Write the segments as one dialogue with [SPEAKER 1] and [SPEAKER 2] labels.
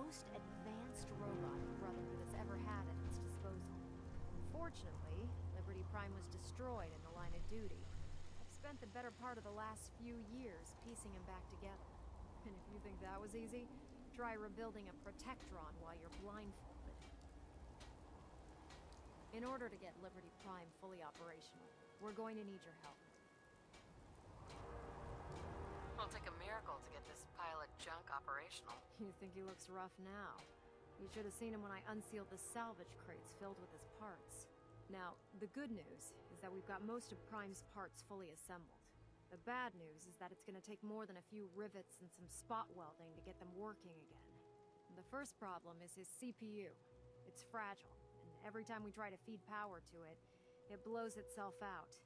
[SPEAKER 1] most advanced robot the Brotherhood has ever had at its disposal. Unfortunately, Liberty Prime was destroyed in the line of duty. I've spent the better part of the last few years piecing him back together. And if you think that was easy, try rebuilding a Protectron while you're blindfolded. In order to get Liberty Prime fully operational, we're going to need your help.
[SPEAKER 2] It'll take a miracle to get this pile of junk operational.
[SPEAKER 1] You think he looks rough now? You should have seen him when I unsealed the salvage crates filled with his parts. Now, the good news is that we've got most of Prime's parts fully assembled. The bad news is that it's gonna take more than a few rivets and some spot welding to get them working again. And the first problem is his CPU. It's fragile, and every time we try to feed power to it, it blows itself out.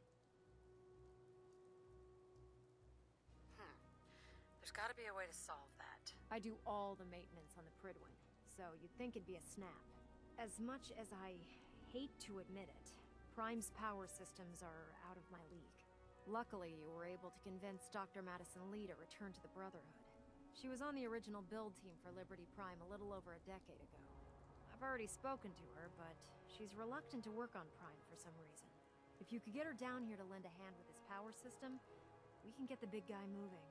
[SPEAKER 2] There's gotta be a way to solve that.
[SPEAKER 1] I do all the maintenance on the Prydwen, so you'd think it'd be a snap. As much as I hate to admit it, Prime's power systems are out of my league. Luckily, you were able to convince Dr. Madison Lee to return to the Brotherhood. She was on the original build team for Liberty Prime a little over a decade ago. I've already spoken to her, but she's reluctant to work on Prime for some reason. If you could get her down here to lend a hand with his power system, we can get the big guy moving.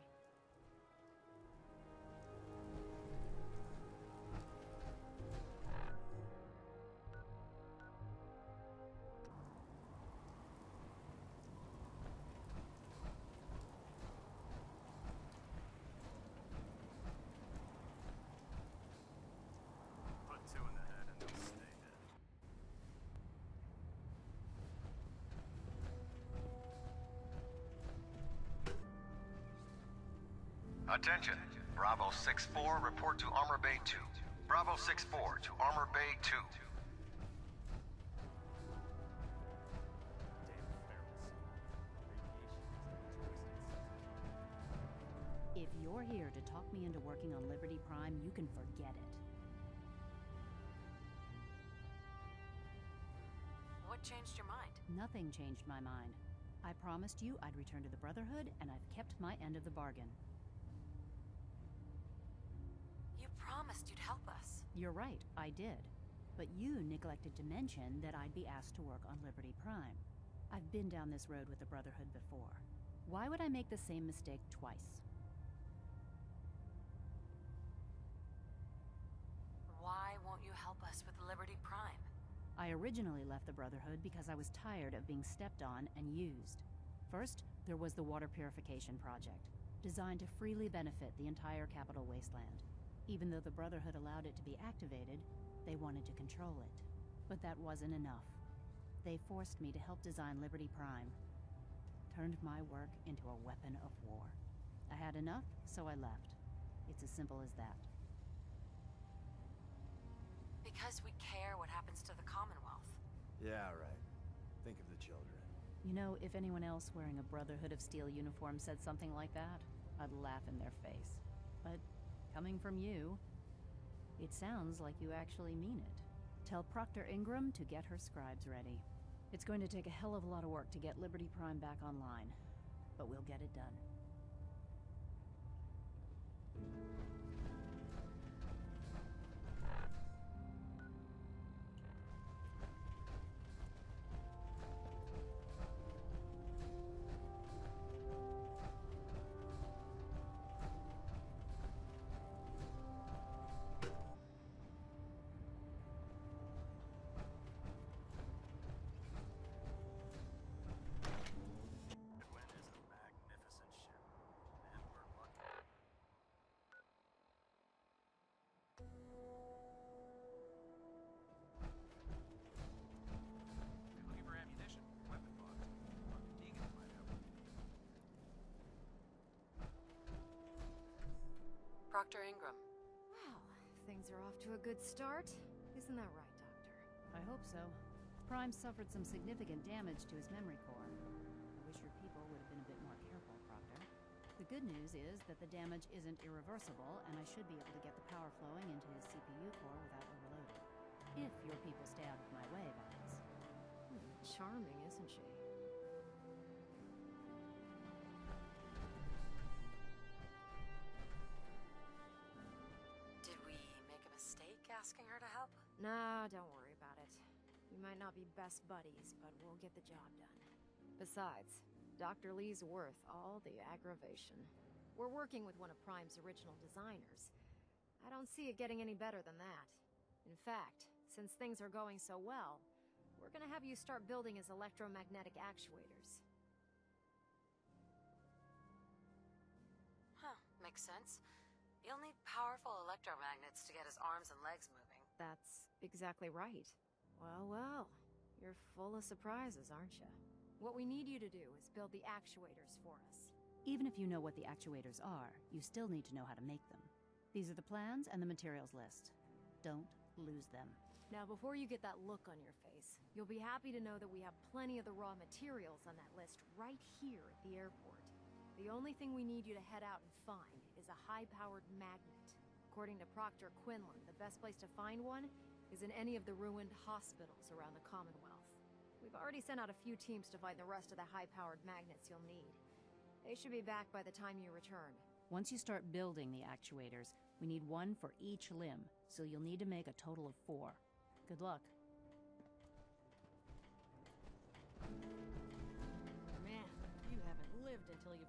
[SPEAKER 3] Attention, Bravo 6-4, report to Armor Bay 2. Bravo 6-4 to Armor Bay 2.
[SPEAKER 4] If you're here to talk me into working on Liberty Prime, you can forget it.
[SPEAKER 2] What changed your mind?
[SPEAKER 4] Nothing changed my mind. I promised you I'd return to the Brotherhood, and I've kept my end of the bargain.
[SPEAKER 2] You promised you'd help us.
[SPEAKER 4] You're right, I did. But you neglected to mention that I'd be asked to work on Liberty Prime. I've been down this road with the Brotherhood before. Why would I make the same mistake twice?
[SPEAKER 2] Why won't you help us with Liberty Prime?
[SPEAKER 4] I originally left the Brotherhood because I was tired of being stepped on and used. First, there was the water purification project, designed to freely benefit the entire capital wasteland. Even though the Brotherhood allowed it to be activated, they wanted to control it. But that wasn't enough. They forced me to help design Liberty Prime. Turned my work into a weapon of war. I had enough, so I left. It's as simple as that.
[SPEAKER 2] Because we care what happens to the Commonwealth.
[SPEAKER 5] Yeah, right. Think of the children.
[SPEAKER 4] You know, if anyone else wearing a Brotherhood of Steel uniform said something like that, I'd laugh in their face. But coming from you, it sounds like you actually mean it. Tell Proctor Ingram to get her scribes ready. It's going to take a hell of a lot of work to get Liberty Prime back online, but we'll get it done.
[SPEAKER 2] Proctor Ingram.
[SPEAKER 1] Well, things are off to a good start. Isn't that right, Doctor?
[SPEAKER 4] I hope so. Prime suffered some significant damage to his memory core. I wish your people would have been a bit more careful, Proctor. The good news is that the damage isn't irreversible, and I should be able to get the power flowing into his CPU core without overloading. If your people stay out of my way, that is.
[SPEAKER 1] Charming, isn't she? Nah, don't worry about it. We might not be best buddies, but we'll get the job done. Besides, Dr. Lee's worth all the aggravation. We're working with one of Prime's original designers. I don't see it getting any better than that. In fact, since things are going so well, we're gonna have you start building his electromagnetic actuators.
[SPEAKER 2] Huh, makes sense. You'll need powerful electromagnets to get his arms and legs moving.
[SPEAKER 1] That's exactly right. Well, well, you're full of surprises, aren't you? What we need you to do is build the actuators for us.
[SPEAKER 4] Even if you know what the actuators are, you still need to know how to make them. These are the plans and the materials list. Don't lose them.
[SPEAKER 1] Now, before you get that look on your face, you'll be happy to know that we have plenty of the raw materials on that list right here at the airport. The only thing we need you to head out and find is a high-powered magnet. According to Proctor Quinlan, the best place to find one is in any of the ruined hospitals around the Commonwealth. We've already sent out a few teams to find the rest of the high-powered magnets you'll need. They should be back by the time you return.
[SPEAKER 4] Once you start building the actuators, we need one for each limb, so you'll need to make a total of 4. Good luck.
[SPEAKER 6] Man, you haven't lived until you've...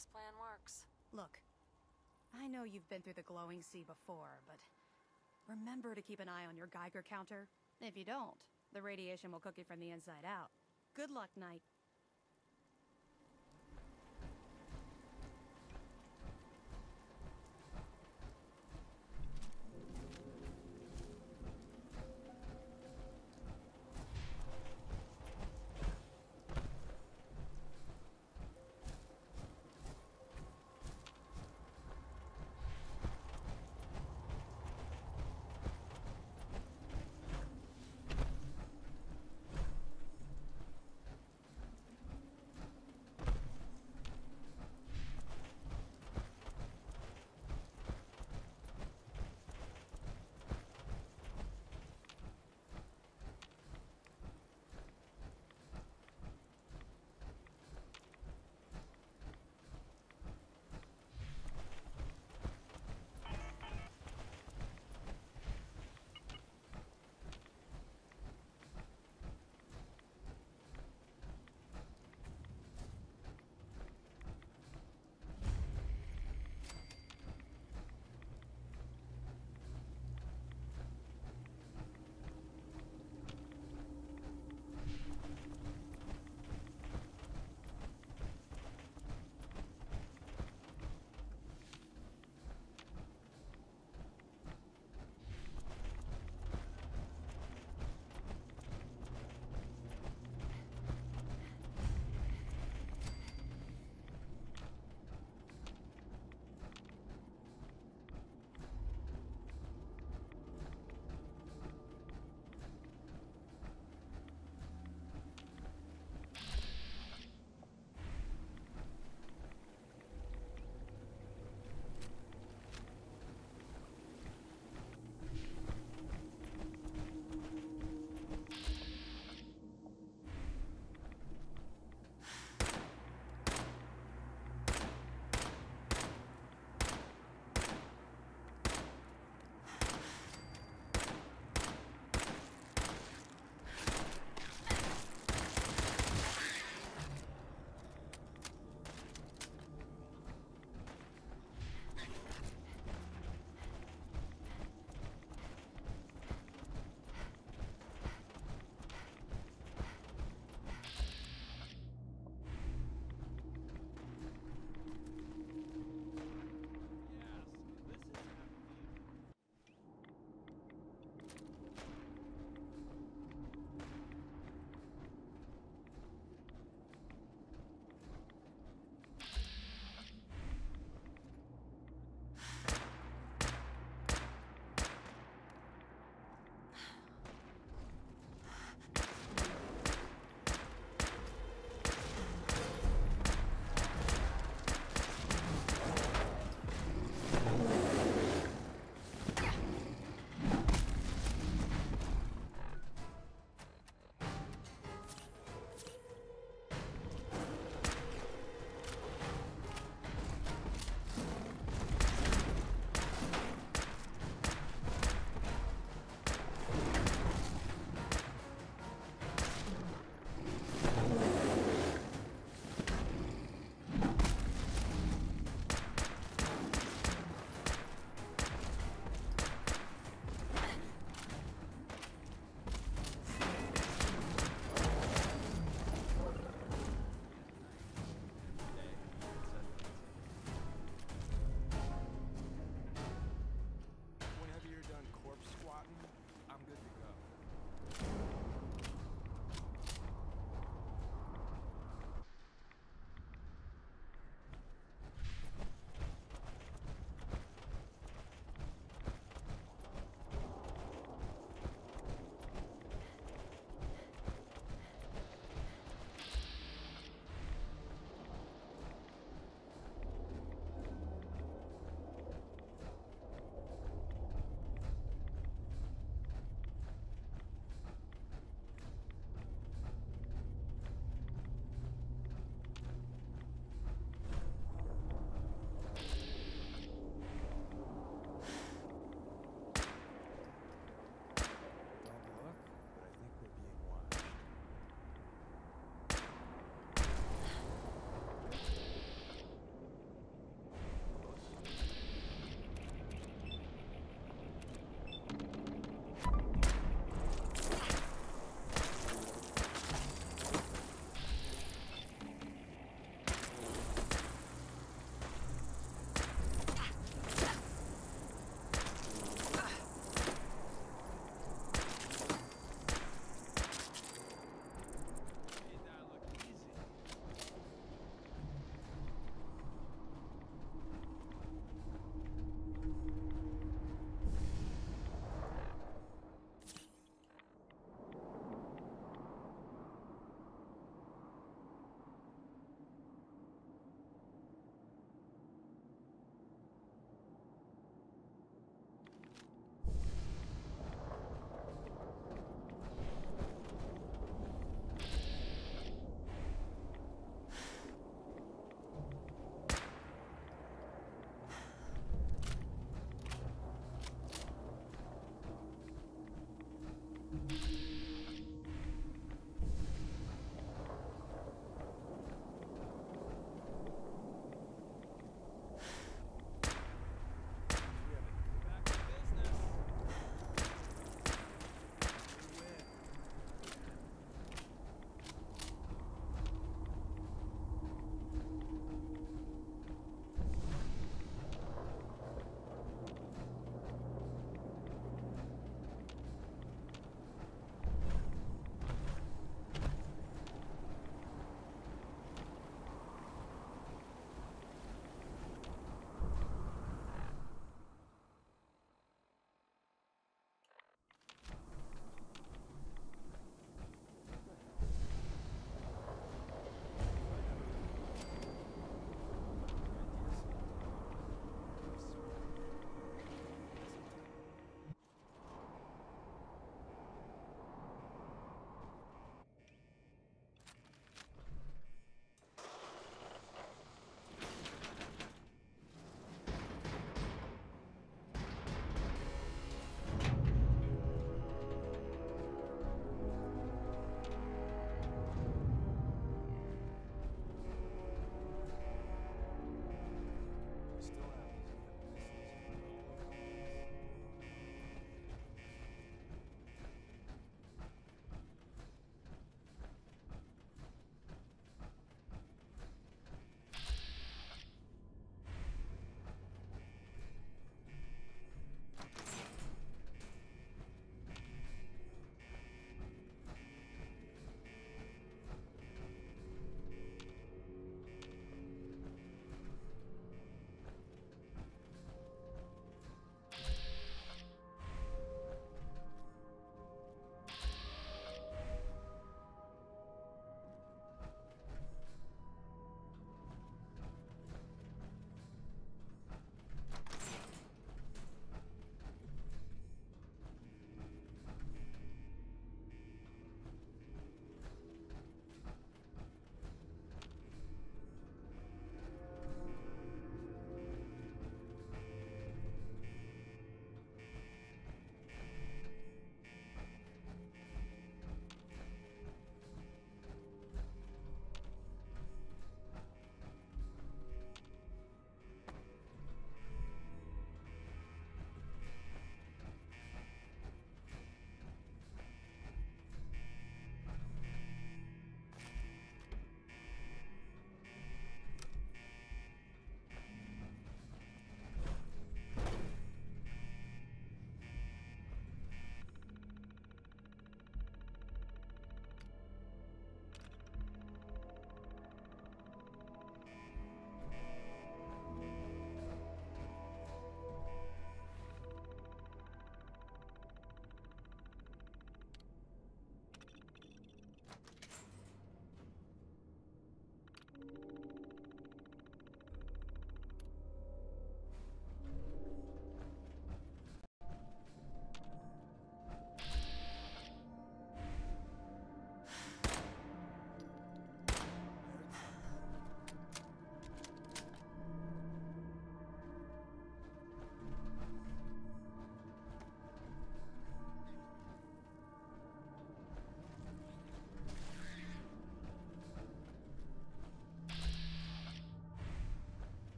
[SPEAKER 2] this plan works.
[SPEAKER 6] Look, I know you've been through the glowing sea before, but remember to keep an eye on your Geiger counter. If you don't, the radiation will cook you from the inside out. Good luck, Knight.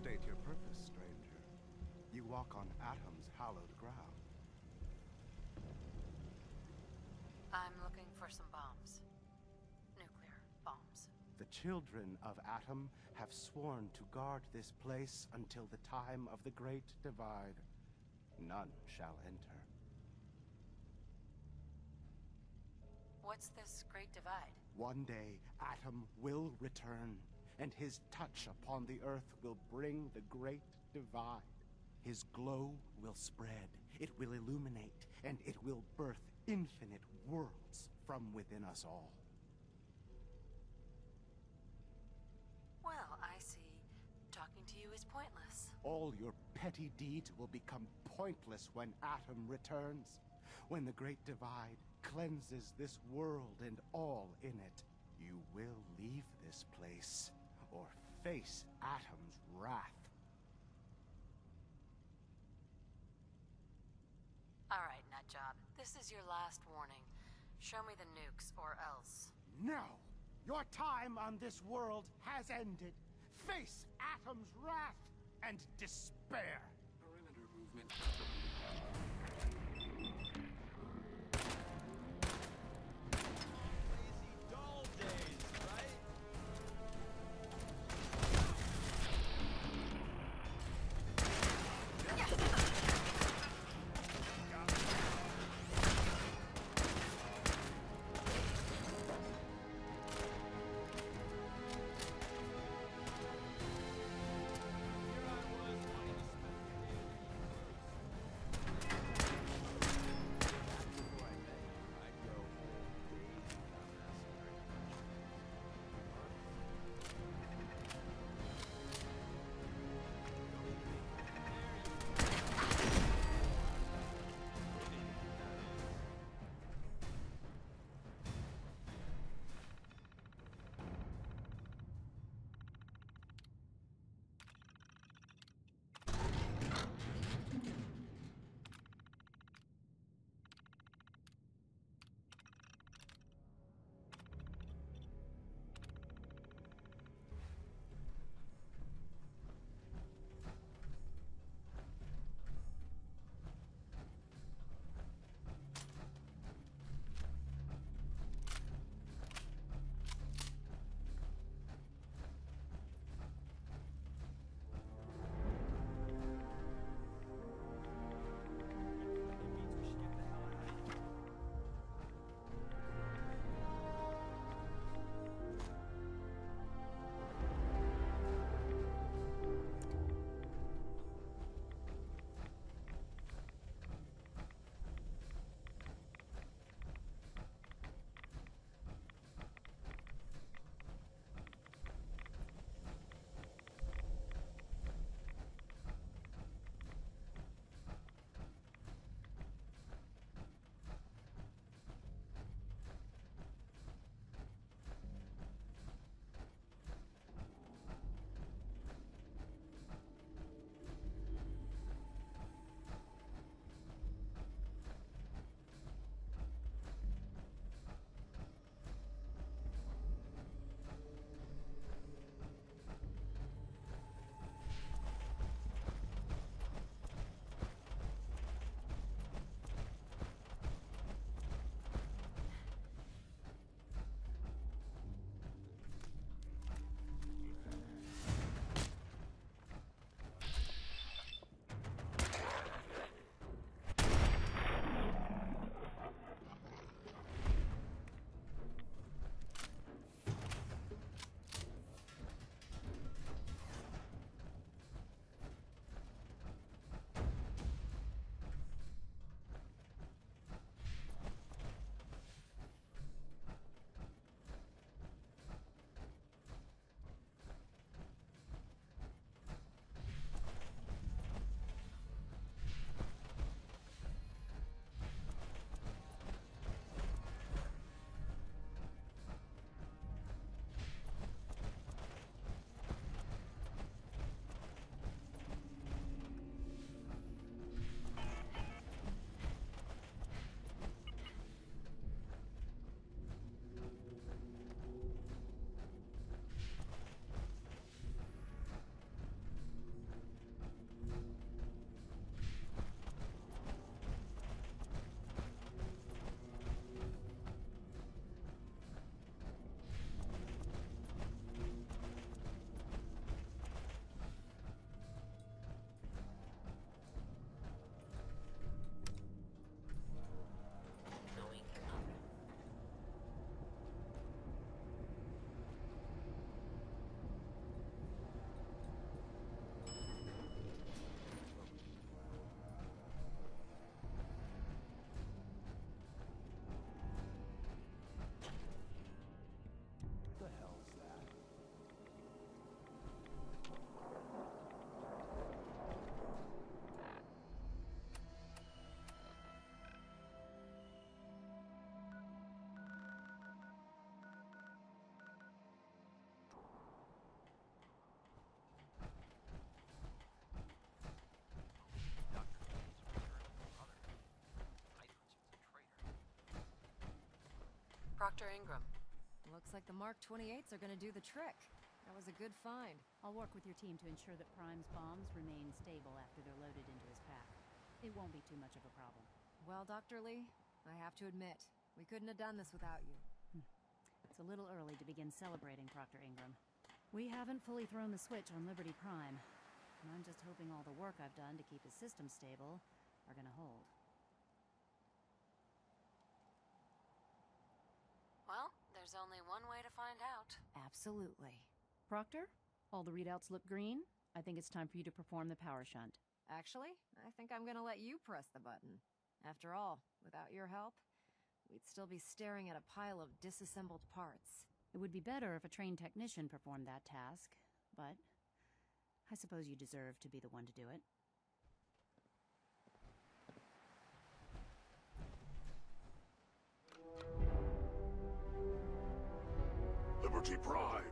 [SPEAKER 7] State your purpose, stranger. You walk on Atom's hallowed ground.
[SPEAKER 2] I'm looking for some bombs. Nuclear bombs.
[SPEAKER 7] The children of Atom have sworn to guard this place until the time of the Great Divide. None shall enter.
[SPEAKER 2] What's this Great Divide?
[SPEAKER 7] One day, Atom will return, and his touch upon the Earth will bring the Great Divide. His glow will spread, it will illuminate, and it will birth infinite worlds from within us all.
[SPEAKER 2] Well, I see. Talking to you is pointless.
[SPEAKER 7] All your petty deeds will become pointless when Atom returns. When the Great Divide cleanses this world and all in it, you will leave this place or face Atom's wrath.
[SPEAKER 2] All right, nutjob. This is your last warning. Show me the nukes, or else.
[SPEAKER 7] No! Your time on this world has ended. Face Atom's wrath and despair.
[SPEAKER 8] Perimeter movement.
[SPEAKER 5] Lazy doll days, right? Here I was wanting to spend the day
[SPEAKER 2] Proctor Ingram.
[SPEAKER 1] Looks like the Mark 28s are gonna do the trick. That was a good find.
[SPEAKER 4] I'll work with your team to ensure that Prime's bombs remain stable after they're loaded into his pack. It won't be too much of a problem.
[SPEAKER 1] Well, Dr. Lee, I have to admit, we couldn't have done this without you.
[SPEAKER 4] It's a little early to begin celebrating, Proctor Ingram. We haven't fully thrown the switch on Liberty Prime, and I'm just hoping all the work I've done to keep his system stable are gonna hold.
[SPEAKER 2] Well, there's only one way to find out.
[SPEAKER 1] Absolutely.
[SPEAKER 4] Proctor, all the readouts look green. I think it's time for you to perform the power shunt.
[SPEAKER 1] Actually, I think I'm gonna let you press the button. After all, without your help, we'd still be staring at a pile of disassembled parts.
[SPEAKER 4] It would be better if a trained technician performed that task, but I suppose you deserve to be the one to do it.
[SPEAKER 8] Liberty Prime,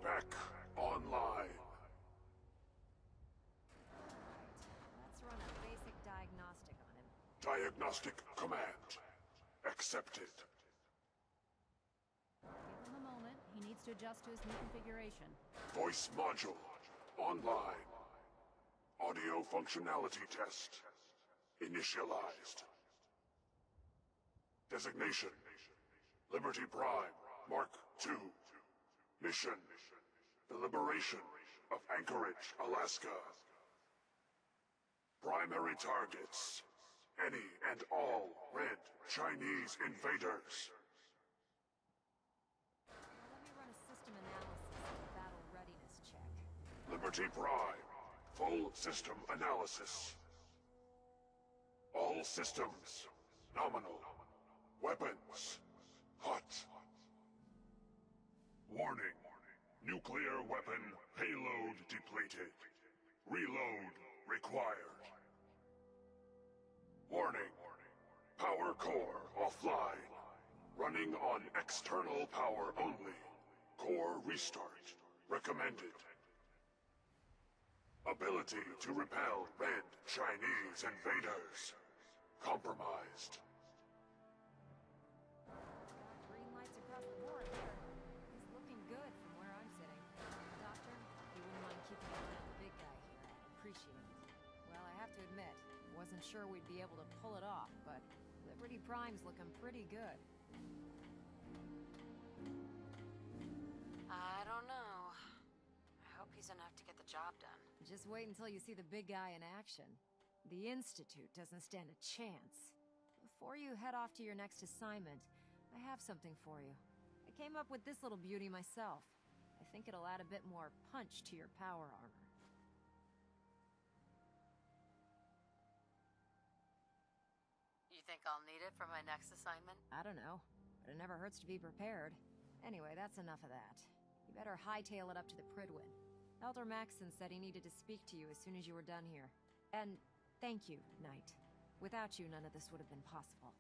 [SPEAKER 8] back online.
[SPEAKER 1] Let's run a basic diagnostic on him.
[SPEAKER 8] Diagnostic command accepted.
[SPEAKER 4] Give him a moment. He needs to adjust to his new configuration.
[SPEAKER 8] Voice module online. Audio functionality test initialized. Designation: Liberty Prime Mark II. Mission: the liberation of Anchorage, Alaska. Primary targets: any and all red Chinese invaders.
[SPEAKER 1] Now let me run a system analysis and a battle readiness check.
[SPEAKER 8] Liberty Prime, full system analysis. All systems nominal. Weapons hot. Warning. Nuclear weapon payload depleted. Reload required. Warning. Power core offline. Running on external power only. Core restart recommended. Ability to repel red Chinese invaders compromised.
[SPEAKER 1] Got green lights across the board here. He's looking good from where I'm sitting. Doctor, if you wouldn't mind keeping an eye on the big guy here, I'd appreciate it. Well, I have to admit, wasn't sure we'd be able to pull it off, but Liberty Prime's looking pretty good.
[SPEAKER 2] I don't know. I hope he's enough to get the job done.
[SPEAKER 1] Just wait until you see the big guy in action. The Institute doesn't stand a chance. Before you head off to your next assignment, I have something for you. I came up with this little beauty myself. I think it'll add a bit more punch to your power armor.
[SPEAKER 2] You think I'll need it for my next assignment?
[SPEAKER 1] I don't know, but it never hurts to be prepared. Anyway, that's enough of that. You better hightail it up to the Prydwen. Elder Maxson said he needed to speak to you as soon as you were done here. And thank you, Knight. Without you, none of this would have been possible.